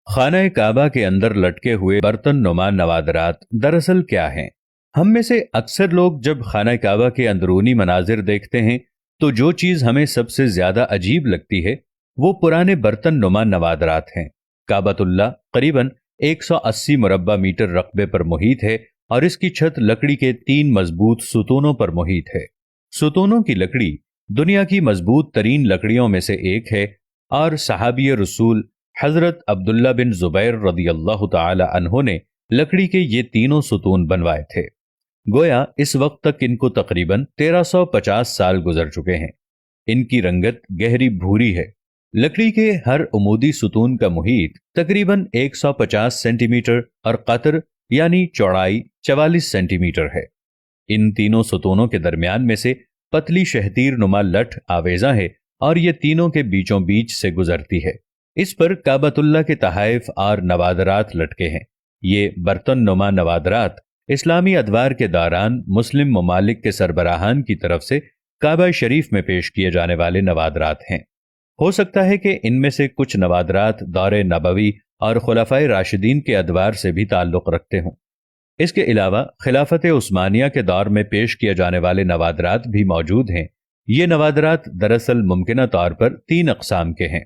खाना काबा के अंदर लटके हुए बर्तन नुमा नवादरात दरअसल क्या हैं? हम में से अक्सर लोग जब खाना काबा के अंदरूनी मनाजिर देखते हैं तो जो चीज हमें सबसे ज्यादा अजीब लगती है वो पुराने बर्तन नुमा नवादरात हैं। काबतुल्ला करीबन 180 मुरब्बा मीटर रकबे पर मुहित है और इसकी छत लकड़ी के 3 मजबूत सुतूनों पर मुहित है। सुतूनों की लकड़ी दुनिया की मजबूत तरीन लकड़ियों में से एक है और सहाबी रसूल हजरत अब्दुल्ला बिन जुबैर रदी अल्लाह ताला अन्हो ने लकड़ी के ये तीनों सुतून बनवाए थे। गोया इस वक्त तक इनको तकरीबन 1350 साल गुजर चुके हैं। इनकी रंगत गहरी भूरी है। लकड़ी के हर उमूदी सुतून का मुहीत तकरीबन 150 सेंटीमीटर और कतर यानी चौड़ाई 44 सेंटीमीटर है। इन तीनों सुतूनों के दरमियान में से पतली शहतीर नुमा लठ आवेजा है और ये तीनों के बीचों बीच से गुजरती है। इस पर काबतुल्ला के तहाइफ और नवादरात लटके हैं। ये बर्तन नुमा नवादरात इस्लामी अदवार के दौरान मुस्लिम ममालिक के सरबराहान की तरफ से काबा शरीफ में पेश किए जाने वाले नवादरात हैं। हो सकता है कि इनमें से कुछ नवादरात दौरे नबवी और खुलाफाए राशिदीन के अदवार से भी ताल्लुक रखते हों। इसके अलावा खिलाफत उस्मानिया के दौर में पेश किए जाने वाले नवादरात भी मौजूद हैं। ये नवादरात दरअसल मुमकिना तौर पर 3 अक़साम के हैं।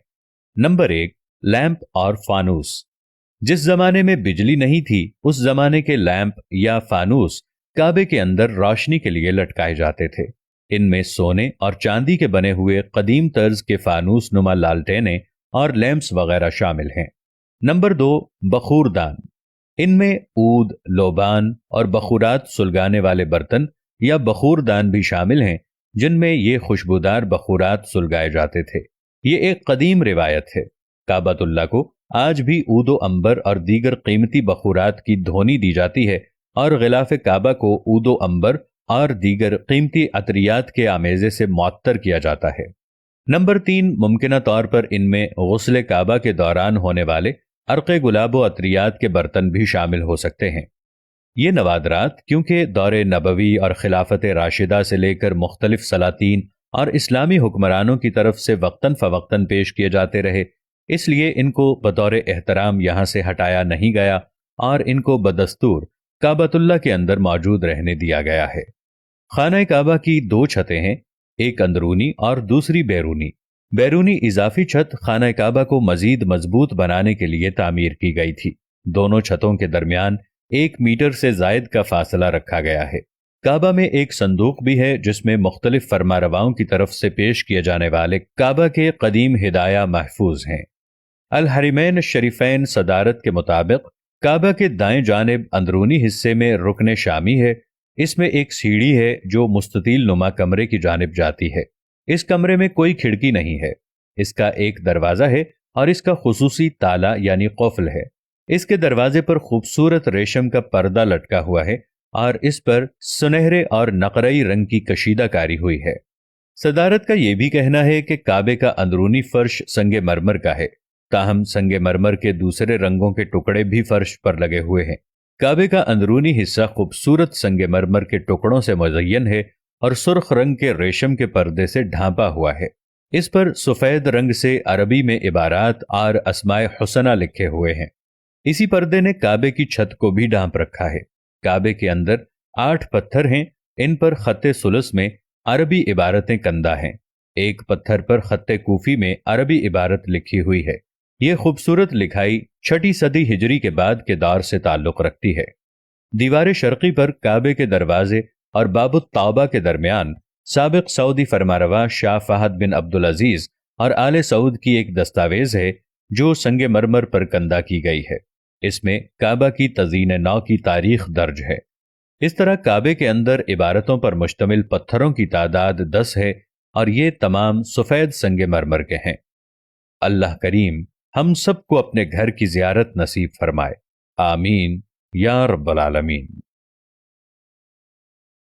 नंबर 1, लैंप और फानूस। जिस जमाने में बिजली नहीं थी उस जमाने के लैंप या फानूस काबे के अंदर रोशनी के लिए लटकाए जाते थे। इनमें सोने और चांदी के बने हुए कदीम तर्ज के फानूस नुमा लालटेनें और लैंप्स वगैरह शामिल हैं। नंबर 2, बखूरदान। इनमें ऊद, लोबान और बखूरात सुलगाने वाले बर्तन या बखूरदान भी शामिल हैं, जिनमें ये खुशबूदार बखूरात सुलगाए जाते थे। ये एक कदीम रिवायत है। काबतुल्ला को आज भी ऊदो अंबर और दीगर कीमती बखूरात की धोनी दी जाती है और गिलाफ काबा को ऊदो अंबर और दीगर कीमती अतरियात के आमेजे से मुअत्तर किया जाता है। नंबर 3, मुमकिना तौर पर इनमें गुस्ल काबा के दौरान होने वाले अर्क़े गुलाबो अतरियात के बर्तन भी शामिल हो सकते हैं। ये नवादरात क्योंकि दौरे नबवी और खिलाफत राशिदा से लेकर मुख्तलिफ सलातीन और इस्लामी हुक्मरानों की तरफ से वक्तन फवक्तन पेश किए जाते रहे, इसलिए इनको बतौर एहतराम यहाँ से हटाया नहीं गया और इनको बदस्तूर काबतुल्ला के अंदर मौजूद रहने दिया गया है। खाना काबा की 2 छतें हैं, एक अंदरूनी और दूसरी बैरूनी। बैरूनी इजाफी छत खाना काबा को मजीद मजबूत बनाने के लिए तामीर की गई थी। दोनों छतों के दरमियान 1 मीटर से जायद का फासला रखा गया है। काबा में एक संदूक भी है जिसमें मुख्तलिफ फरमारवाओं की तरफ से पेश किए जाने वाले काबा के कदीम हिदाया महफूज हैं। अल हरिमैन शरीफैन सदारत के मुताबिक काबा के दाएं जानिब अंदरूनी हिस्से में रुकने शामी है। इसमें एक सीढ़ी है जो मुस्ततील नुमा कमरे की जानिब जाती है। इस कमरे में कोई खिड़की नहीं है। इसका एक दरवाजा है और इसका खुसूसी ताला यानी क़ुफ़्ल है। इसके दरवाजे पर खूबसूरत रेशम का पर्दा लटका हुआ है और इस पर सुनहरे और नकरई रंग की कशीदाकारी हुई है। सदारत का यह भी कहना है कि काबे का अंदरूनी फर्श संगे मरमर का है, ताहम संगे मरमर के दूसरे रंगों के टुकड़े भी फर्श पर लगे हुए हैं। काबे का अंदरूनी हिस्सा खूबसूरत संगे मरमर के टुकड़ों से मुज़य्यन है और सुर्ख रंग के रेशम के पर्दे से ढांपा हुआ है। इस पर सफेद रंग से अरबी में इबारात और अस्माए हुसना लिखे हुए हैं। इसी पर्दे ने काबे की छत को भी ढांप रखा है। काबे के अंदर 8 पत्थर हैं। इन पर खत्ते सुलस में अरबी इबारतें कंदा हैं। एक पत्थर पर खत्ते कूफी में अरबी इबारत लिखी हुई है। यह खूबसूरत लिखाई 6वीं सदी हिजरी के बाद के दौर से ताल्लुक रखती है। दीवार शर्की पर काबे के दरवाजे और बाबुत तौबा के दरमियान साबिक सऊदी फरमारवा शाह फहद बिन अब्दुल अजीज और आले सऊद की एक दस्तावेज है जो संगे मरमर पर कंदा की गई है। इसमें काबा की तज़ीन नौ की तारीख दर्ज है। इस तरह काबे के अंदर इबारतों पर मुश्तमिल पत्थरों की तादाद 10 है और ये तमाम सफ़ेद संगे मरमर के हैं। अल्लाह करीम हम सबको अपने घर की ज़ियारत नसीब फरमाए। आमीन या रब्बल आलमीन।